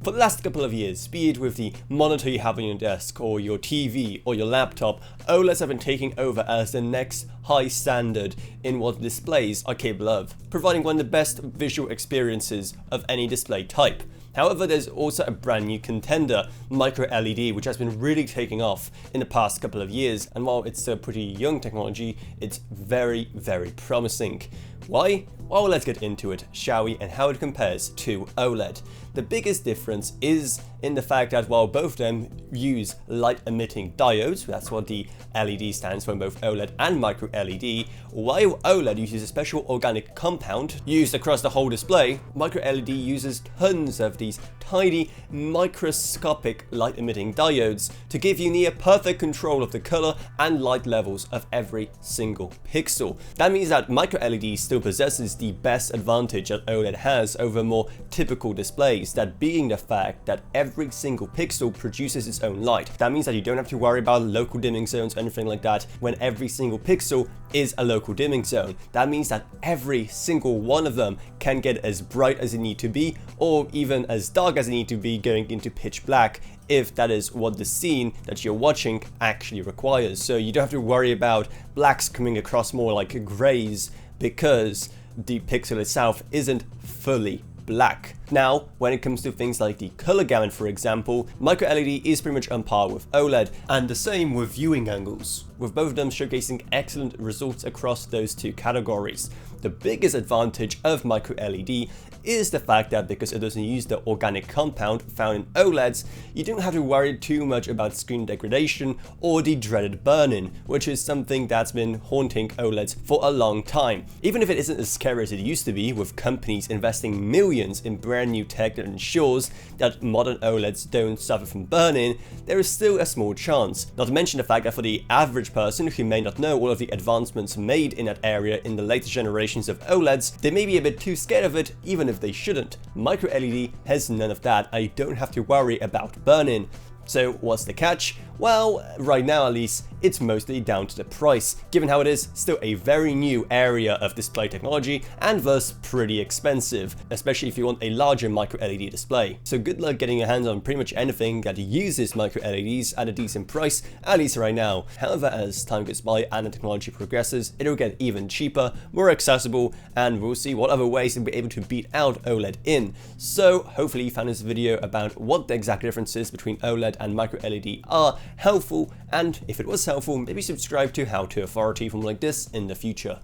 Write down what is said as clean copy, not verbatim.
For the last couple of years, be it with the monitor you have on your desk or your TV or your laptop, OLEDs have been taking over as the next high standard in what displays are capable of, providing one of the best visual experiences of any display type. However, there's also a brand new contender, MicroLED, which has been really taking off in the past couple of years, and while it's still pretty young technology, it's very, very promising. Why? Well, let's get into it, shall we, and how it compares to OLED. The biggest difference is in the fact that while both of them use light-emitting diodes, that's what the LED stands for in both OLED and MicroLED, while OLED uses a special organic compound used across the whole display, MicroLED uses tons of these tiny microscopic light-emitting diodes to give you near perfect control of the color and light levels of every single pixel. That means that MicroLED still possesses the best advantage that OLED has over more typical displays, that being the fact that every single pixel produces its own light. That means that you don't have to worry about local dimming zones or anything like that when every single pixel is a local dimming zone. That means that every single one of them can get as bright as it needs to be, or even as dark as it needs to be, going into pitch black, if that is what the scene that you're watching actually requires. So you don't have to worry about blacks coming across more like grays because the pixel itself isn't fully black. Now, when it comes to things like the color gamut, for example, MicroLED is pretty much on par with OLED, and the same with viewing angles, with both of them showcasing excellent results across those two categories. The biggest advantage of MicroLED is the fact that because it doesn't use the organic compound found in OLEDs, you don't have to worry too much about screen degradation or the dreaded burn-in, which is something that's been haunting OLEDs for a long time. Even if it isn't as scary as it used to be, with companies investing millions in brand new tech that ensures that modern OLEDs don't suffer from burn-in, there is still a small chance. Not to mention the fact that for the average person who may not know all of the advancements made in that area in the latest generations of OLEDs, they may be a bit too scared of it, even if they shouldn't. MicroLED has none of that. I don't have to worry about burn-in. So what's the catch? Well, right now at least, it's mostly down to the price, given how it is still a very new area of display technology and thus pretty expensive, especially if you want a larger MicroLED display. So good luck getting your hands on pretty much anything that uses MicroLEDs at a decent price, at least right now. However, as time goes by and the technology progresses, it'll get even cheaper, more accessible, and we'll see what other ways we'll be able to beat out OLED in. So hopefully you found this video about what the exact differences between OLED and MicroLED are helpful, and if it was helpful, maybe subscribe to How To Authority from like this in the future.